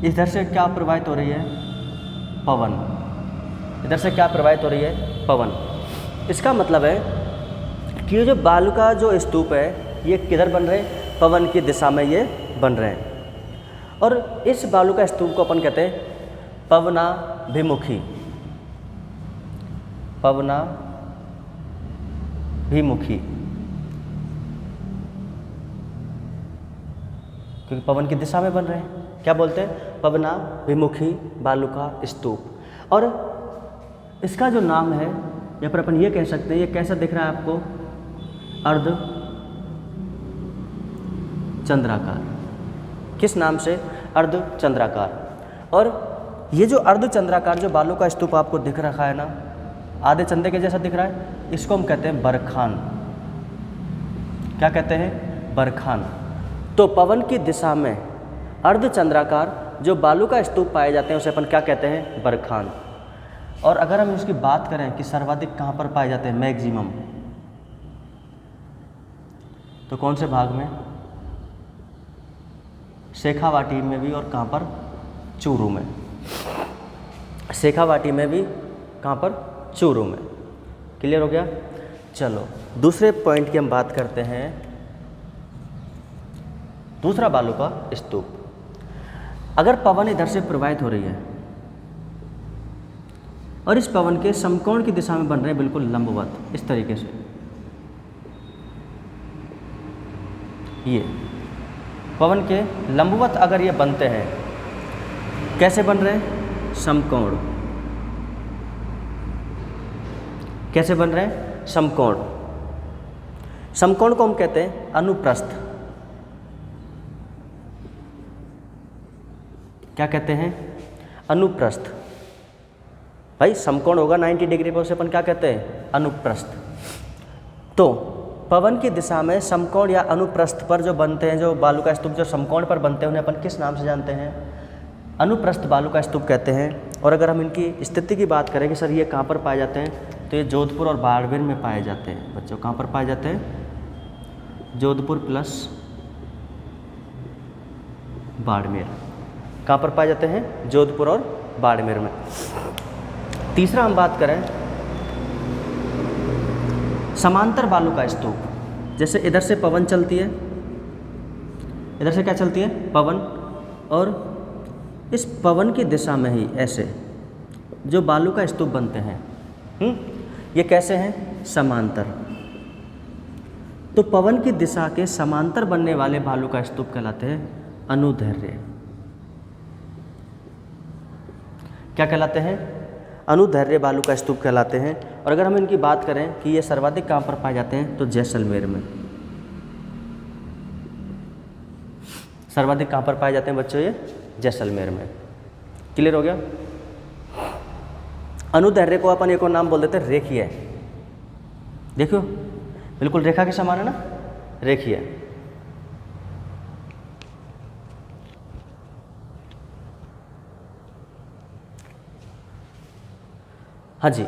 Speaker 1: इधर से क्या प्रवाहित हो रही है? पवन। इधर से क्या प्रवाहित हो रही है? पवन। इसका मतलब है कि ये जो बालू का जो स्तूप है ये किधर बन रहे हैं? पवन की दिशा में ये बन रहे हैं। और इस बालू का स्तूप को अपन कहते हैं पवनाभिमुखी। पवनाभिमुखी, क्योंकि पवन की दिशा में बन रहे हैं। क्या बोलते हैं? पवनाभिमुखी बालू का स्तूप। और इसका जो नाम है, या पर अपन ये कह सकते हैं, ये कैसा दिख रहा है आपको? अर्ध चंद्राकार। किस नाम से? अर्ध चंद्राकार। और ये जो अर्ध चंद्राकार जो बालू का स्तूप आपको दिख रखा है ना, आधे चंदे के जैसा दिख रहा है, इसको हम कहते हैं बरखान। क्या कहते हैं? बरखान। तो पवन की दिशा में अर्धचंद्राकार जो बालू का स्तूप पाए जाते हैं उसे अपन क्या कहते हैं? बरखान। और अगर हम इसकी बात करें कि सर्वाधिक कहाँ पर पाए जाते हैं, मैक्सिमम, तो कौन से भाग में? शेखावाटी में भी, और कहाँ पर? चूरू में। शेखावाटी में भी, कहाँ पर? चूरू में। क्लियर हो गया? चलो दूसरे पॉइंट की हम बात करते हैं। दूसरा बालू का स्तूप। अगर पवन इधर से प्रवाहित हो रही है और इस पवन के समकोण की दिशा में बन रहे हैं बिल्कुल लंबवत, इस तरीके से, ये पवन के लंबवत अगर ये बनते हैं, कैसे बन रहे हैं? समकोण। कैसे बन रहे हैं? समकोण। समकोण को हम कहते हैं अनुप्रस्थ। क्या कहते हैं? अनुप्रस्थ। भाई समकोण होगा 90 डिग्री पर, उसे अपन क्या कहते हैं? अनुप्रस्थ। तो पवन की दिशा में समकोण या अनुप्रस्थ पर जो बनते हैं, जो बालू का स्तूप जो समकोण पर बनते हैं, उन्हें अपन किस नाम से जानते हैं? अनुप्रस्थ बालू का स्तूप कहते हैं। और अगर हम इनकी स्थिति की बात करें कि सर ये कहाँ पर पाए जाते हैं, तो ये जोधपुर और बाड़मेर में पाए जाते हैं। बच्चों कहाँ पर पाए जाते हैं? जोधपुर प्लस बाड़मेर। कहाँ पर पाए जाते हैं? जोधपुर और बाड़मेर में। तीसरा हम बात करें समांतर बालू का स्तूप। जैसे इधर से पवन चलती है, इधर से क्या चलती है? पवन, और इस पवन की दिशा में ही ऐसे जो बालू का स्तूप बनते हैं, ये कैसे हैं? समांतर। तो पवन की दिशा के समांतर बनने वाले बालू का स्तूप कहलाते हैं अनुदैर्घ्य। क्या कहलाते हैं? अनुदैर्घ्य बालू का स्तूप कहलाते हैं। और अगर हम इनकी बात करें कि ये सर्वाधिक कहाँ पर पाए जाते हैं, तो जैसलमेर में। सर्वाधिक कहाँ पर पाए जाते हैं बच्चों? ये जैसलमेर में। क्लियर हो गया? अनुदैर्घ्य को अपन एक और नाम बोल देते हैं रेखीय। देखो बिल्कुल रेखा के समान है ना, रेखीय। हाँ जी,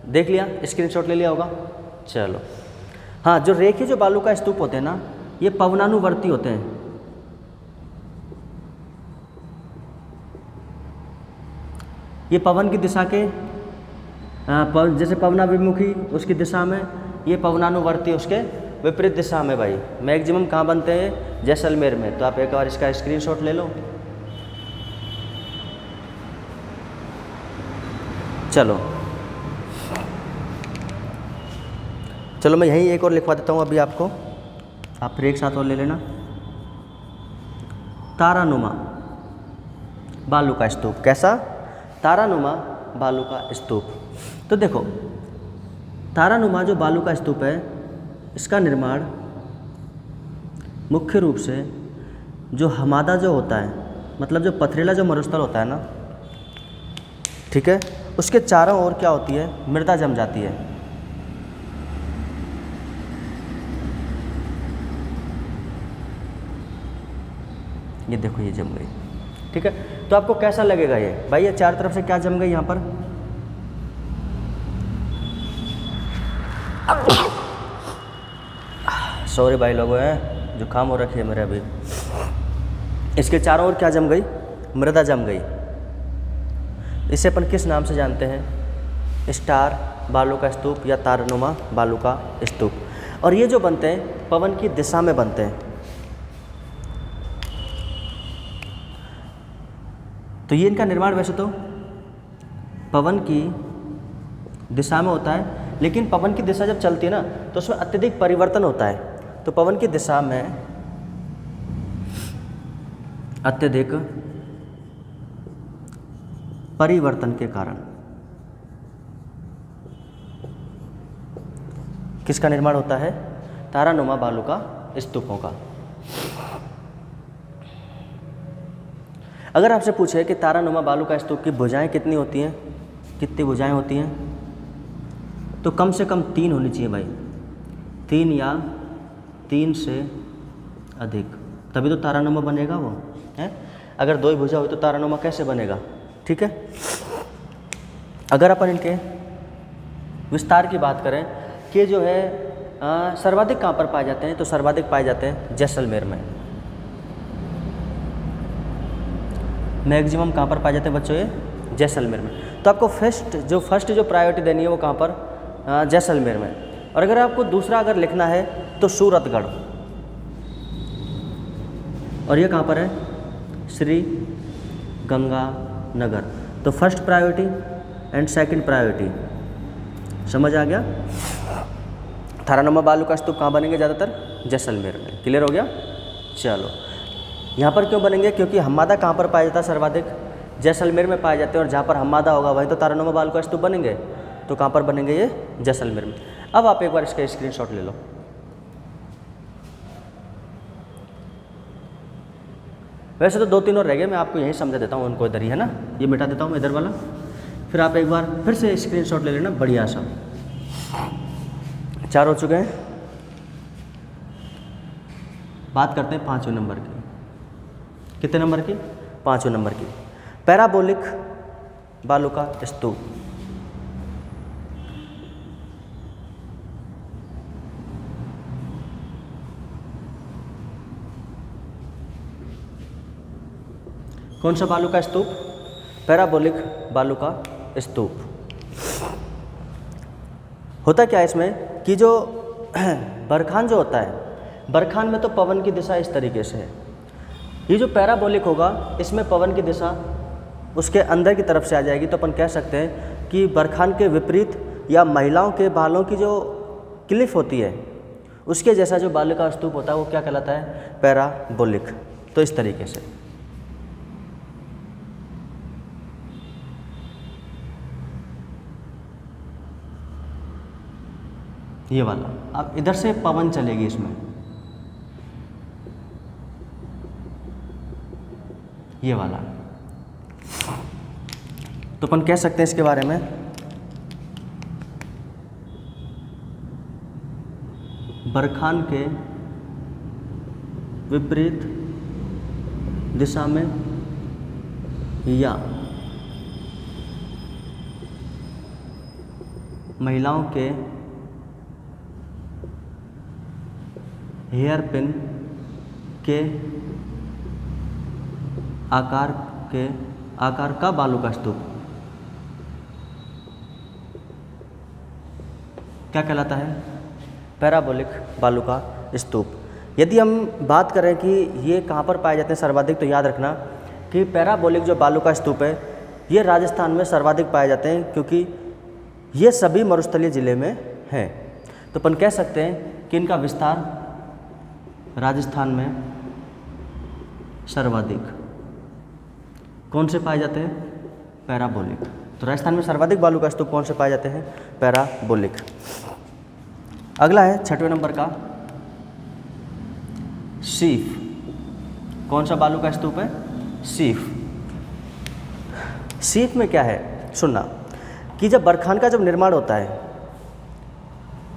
Speaker 1: देख लिया, स्क्रीनशॉट ले लिया होगा। चलो हाँ, जो रेखीय जो बालू का स्तूप होते हैं ना, ये पवनानुवर्ती होते हैं। ये पवन की दिशा के जैसे पवनाभिमुखी उसकी दिशा में, ये पवनानुवर्ती उसके विपरीत दिशा में। भाई मैक्सिमम कहाँ बनते हैं? जैसलमेर में। तो आप एक बार इसका स्क्रीनशॉट ले लो। चलो मैं यहीं एक और लिखवा देता हूँ अभी आपको, आप फिर एक साथ और ले लेना। तारानुमा बालू का स्तूप। कैसा? तारानुमा बालू का स्तूप। तो देखो तारानुमा जो बालू का स्तूप है, इसका निर्माण मुख्य रूप से जो हमादा जो होता है, मतलब जो पथरीला जो मरुस्थल होता है ना, ठीक है, उसके चारों ओर क्या होती है? मृदा जम जाती है। ये देखो ये जम गई, ठीक है। तो आपको कैसा लगेगा ये? भाई ये चार तरफ से क्या जम गई यहाँ पर? सॉरी भाई लोगों हैं, जुकाम हो रखी है मेरे अभी। इसके चारों ओर क्या जम गई? मृदा जम गई। इसे अपन किस नाम से जानते हैं? स्टार बालू का स्तूप या तारानुमा बालू का स्तूप। और ये जो बनते हैं पवन की दिशा में बनते हैं। तो ये इनका निर्माण वैसे तो पवन की दिशा में होता है, लेकिन पवन की दिशा जब चलती है ना, तो उसमें अत्यधिक परिवर्तन होता है। तो पवन की दिशा में अत्यधिक परिवर्तन के कारण किसका निर्माण होता है? तारानुमा बालू का स्तूपों का। अगर आपसे पूछे कि तारानुमा बालू का स्तूप की भुजाएं कितनी होती हैं, कितनी भुजाएं होती हैं, तो कम से कम 3 होनी चाहिए भाई। 3 या 3 से अधिक, तभी तो तारानुमा बनेगा वो है। अगर 2 ही भुजा हुई तो तारानुमा कैसे बनेगा? ठीक है। अगर अपन इनके विस्तार की बात करें कि जो है सर्वाधिक कहाँ पर पाए जाते हैं, तो सर्वाधिक पाए जाते हैं जैसलमेर में। मैक्सिमम कहाँ पर पाए जाते हैं बच्चों? ये जैसलमेर में। तो आपको फर्स्ट जो प्रायोरिटी देनी है वो कहाँ पर? जैसलमेर में। और अगर आपको दूसरा अगर लिखना है तो सूरतगढ़, और ये कहाँ पर है? श्री गंगानगर। तो first priority and second priority, समझ आ गया? तारानुमा बालू का स्तूप कहाँ बनेंगे ज़्यादातर? जैसलमेर में। क्लियर हो गया? चलो, यहाँ पर क्यों बनेंगे? क्योंकि हम्मादा कहाँ पर पाया जाता है सर्वाधिक? जैसलमेर में पाए जाते हैं, और जहाँ पर हम्मादा होगा वहीं तो तारानुमा बालू का स्तूप बनेंगे। तो कहाँ पर बनेंगे? ये जैसलमेर में। अब आप एक बार इसका स्क्रीनशॉट ले लो। वैसे तो 2-3 और रह गए, मैं आपको यही समझा देता हूँ उनको, इधर ही है ना, ये मिटा देता हूँ मैं इधर वाला, फिर आप एक बार फिर से स्क्रीनशॉट ले लेना। बढ़िया सा 4 हो चुके हैं। बात करते हैं 5वें नंबर की। कितने नंबर की? 5वें नंबर की। पैराबोलिक बालू का स्तूप। कौन सा बालू का स्तूप? पैराबोलिक बालू का स्तूप। होता क्या है इसमें कि जो बरखान जो होता है, बरखान में तो पवन की दिशा इस तरीके से है। ये जो पैराबोलिक होगा इसमें पवन की दिशा उसके अंदर की तरफ से आ जाएगी। तो अपन कह सकते हैं कि बरखान के विपरीत या महिलाओं के बालों की जो क्लिफ होती है उसके जैसा जो बालू का स्तूप होता है वो क्या कहलाता है? पैराबोलिक। तो इस तरीके से ये वाला, अब इधर से पवन चलेगी इसमें, ये वाला। तो अपन कह सकते हैं इसके बारे में बरखान के विपरीत दिशा में या महिलाओं के हेयर पिन के आकार का बालू का स्तूप क्या कहलाता है? पैराबोलिक बालू का स्तूप। यदि हम बात करें कि ये कहाँ पर पाए जाते हैं सर्वाधिक, तो याद रखना कि पैराबोलिक जो बालू का स्तूप है ये राजस्थान में सर्वाधिक पाए जाते हैं, क्योंकि ये सभी मरुस्थलीय ज़िले में हैं। तो अपन कह सकते हैं कि इनका विस्तार राजस्थान में सर्वाधिक कौन से पाए जाते हैं? पैराबोलिक। तो राजस्थान में सर्वाधिक बालू का स्तूप कौन से पाए जाते हैं? पैराबोलिक। अगला है 6वें नंबर का शीफ। कौन सा बालू का स्तूप है? शीफ। शीफ में क्या है सुनना कि जब बरखान का निर्माण होता है,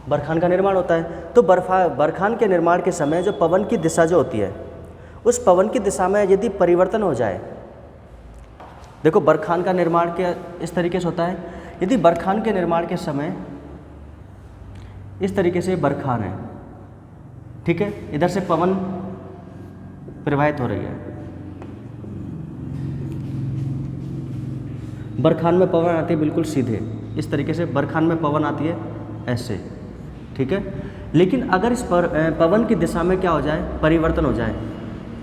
Speaker 1: बरखान का निर्माण होता है तो बरखान के निर्माण के समय जो पवन की दिशा जो होती है उस पवन की दिशा में यदि परिवर्तन हो जाए, देखो बरखान का निर्माण के इस तरीके से होता है, यदि बरखान के निर्माण के समय इस तरीके से बरखान है, ठीक है, इधर से पवन प्रवाहित हो रही है, बरखान में पवन आती है बिल्कुल सीधे इस तरीके से, बरखान में पवन आती है ऐसे, ठीक है। लेकिन अगर इस पर पवन की दिशा में क्या हो जाए? परिवर्तन हो जाए,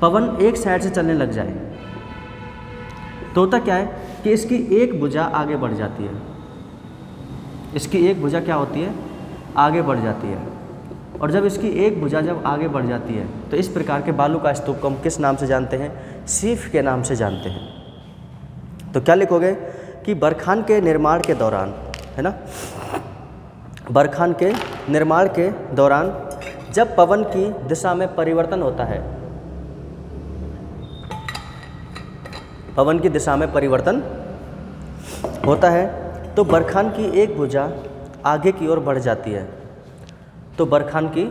Speaker 1: पवन एक साइड से चलने लग जाए, तो होता क्या है कि इसकी एक भुजा आगे बढ़ जाती है, इसकी एक भुजा क्या होती है? आगे बढ़ जाती है। और जब इसकी एक भुजा जब आगे बढ़ जाती है तो इस प्रकार के बालू का स्तूप को हम किस नाम से जानते हैं? शीफ के नाम से जानते हैं। तो क्या लिखोगे कि बरखान के निर्माण के दौरान, है ना, बरखान के निर्माण के दौरान जब पवन की दिशा में परिवर्तन होता है, पवन की दिशा में परिवर्तन होता है तो बरखान की एक भुजा आगे की ओर बढ़ जाती है, तो बरखान की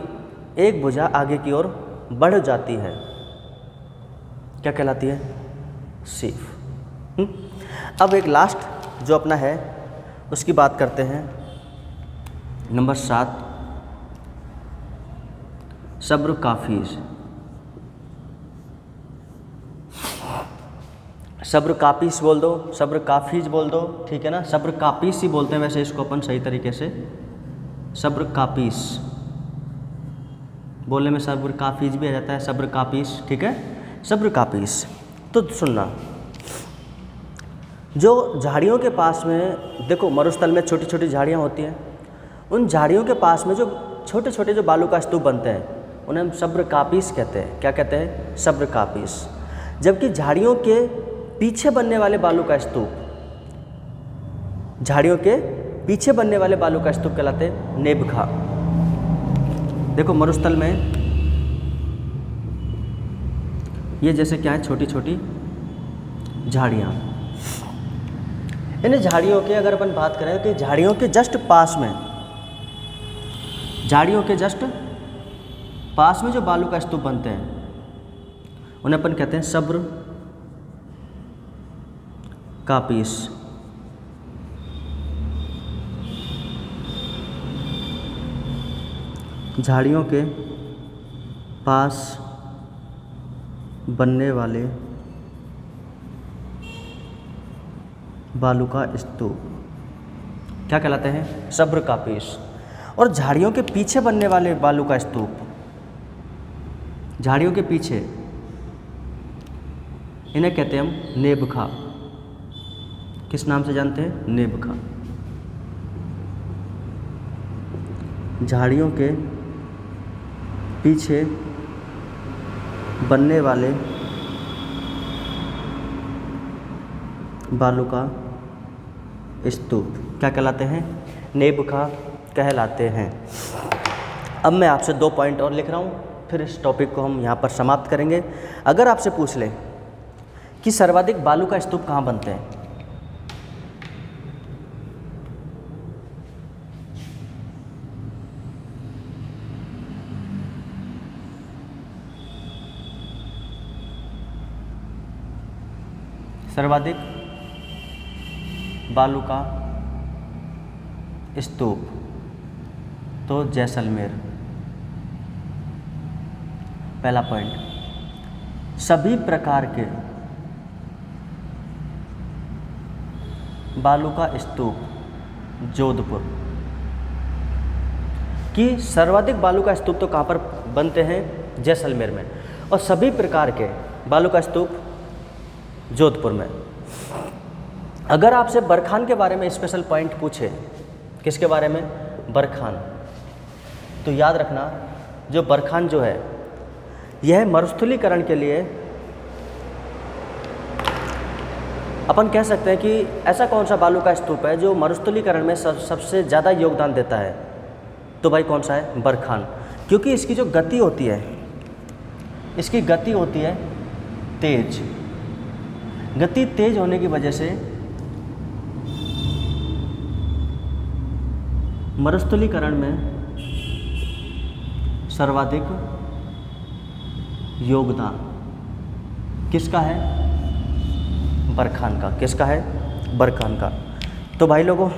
Speaker 1: एक भुजा आगे की ओर बढ़ जाती है, क्या कहलाती है? शीफ। अब एक लास्ट जो अपना है उसकी बात करते हैं। नंबर 7, सब्र काफिज। सब्र काफिज बोल दो, सब्र काफिज बोल दो, ठीक है ना। सब्र काफिज ही बोलते हैं वैसे इसको अपन सही तरीके से, सब्र काफिज बोलने में सब्र काफिज भी आ जाता है, सब्र काफिज, ठीक है, सब्र काफिज। तो सुनना, जो झाड़ियों के पास में देखो, मरुस्थल में छोटी छोटी झाड़ियाँ होती हैं, उन झाड़ियों के पास में जो छोटे छोटे जो बालू का स्तूप बनते हैं उन्हें हम सब्र काफिज कहते हैं। क्या कहते हैं? सब्र काफिज। जबकि झाड़ियों के पीछे बनने वाले बालू का स्तूप, झाड़ियों के पीछे बनने वाले बालू का स्तूप कहलाते हैं नेबखा। देखो मरुस्थल में ये जैसे क्या है, छोटी छोटी झाड़ियाँ। इन झाड़ियों के अगर अपन बात करें कि झाड़ियों के जस्ट पास में, झाड़ियों के जस्ट पास में जो बालू का स्तूप बनते हैं उन्हें अपन कहते हैं सब्र काफिज। झाड़ियों के पास बनने वाले बालू का स्तूप क्या कहलाते हैं? सब्र काफिज। और झाड़ियों के पीछे बनने वाले बालू का स्तूप, झाड़ियों के पीछे, इन्हें कहते हैं हम नेबखा। किस नाम से जानते हैं? नेबखा। झाड़ियों के पीछे बनने वाले बालू का स्तूप क्या कहलाते हैं? नेबखा कहलाते हैं। अब मैं आपसे 2 पॉइंट और लिख रहा हूँ, फिर इस टॉपिक को हम यहाँ पर समाप्त करेंगे। अगर आपसे पूछ लें कि सर्वाधिक बालू का स्तूप कहाँ बनते हैं, सर्वाधिक बालू का स्तूप, तो जैसलमेर। पहला पॉइंट, सभी प्रकार के बालू का स्तूप जोधपुर। कि सर्वाधिक बालू का स्तूप तो कहाँ पर बनते हैं? जैसलमेर में। और सभी प्रकार के बालू का स्तूप जोधपुर में। अगर आपसे बरखान के बारे में स्पेशल पॉइंट पूछे, किसके बारे में? बरखान, तो याद रखना जो बरखान जो है यह मरुस्थलीकरण के लिए अपन कह सकते हैं कि ऐसा कौन सा बालू का स्तूप है जो मरुस्थलीकरण में सबसे ज़्यादा योगदान देता है, तो भाई कौन सा है? बरखान। क्योंकि इसकी जो गति होती है, इसकी गति होती है तेज। गति तेज होने की वजह से मरुस्थलीकरण में सर्वाधिक योगदान किसका है? बरखान का। किसका है? बरखान का। तो भाई लोगों,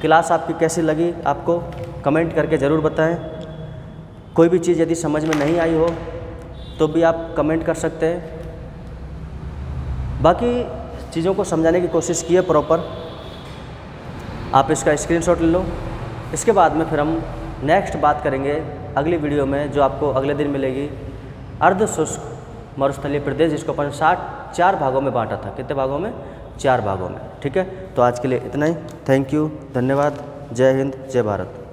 Speaker 1: क्लास आपकी कैसी लगी आपको कमेंट करके ज़रूर बताएं। कोई भी चीज़ यदि समझ में नहीं आई हो तो भी आप कमेंट कर सकते हैं। बाकी चीज़ों को समझाने की कोशिश की है प्रॉपर। आप इसका स्क्रीनशॉट ले लो। इसके बाद में फिर हम नेक्स्ट बात करेंगे अगली वीडियो में, जो आपको अगले दिन मिलेगी, अर्ध शुष्क मरुस्थलीय प्रदेश, जिसको अपन 4 भागों में बांटा था। कितने भागों में? 4 भागों में। ठीक है, तो आज के लिए इतना ही। थैंक यू, धन्यवाद। जय हिंद, जय भारत।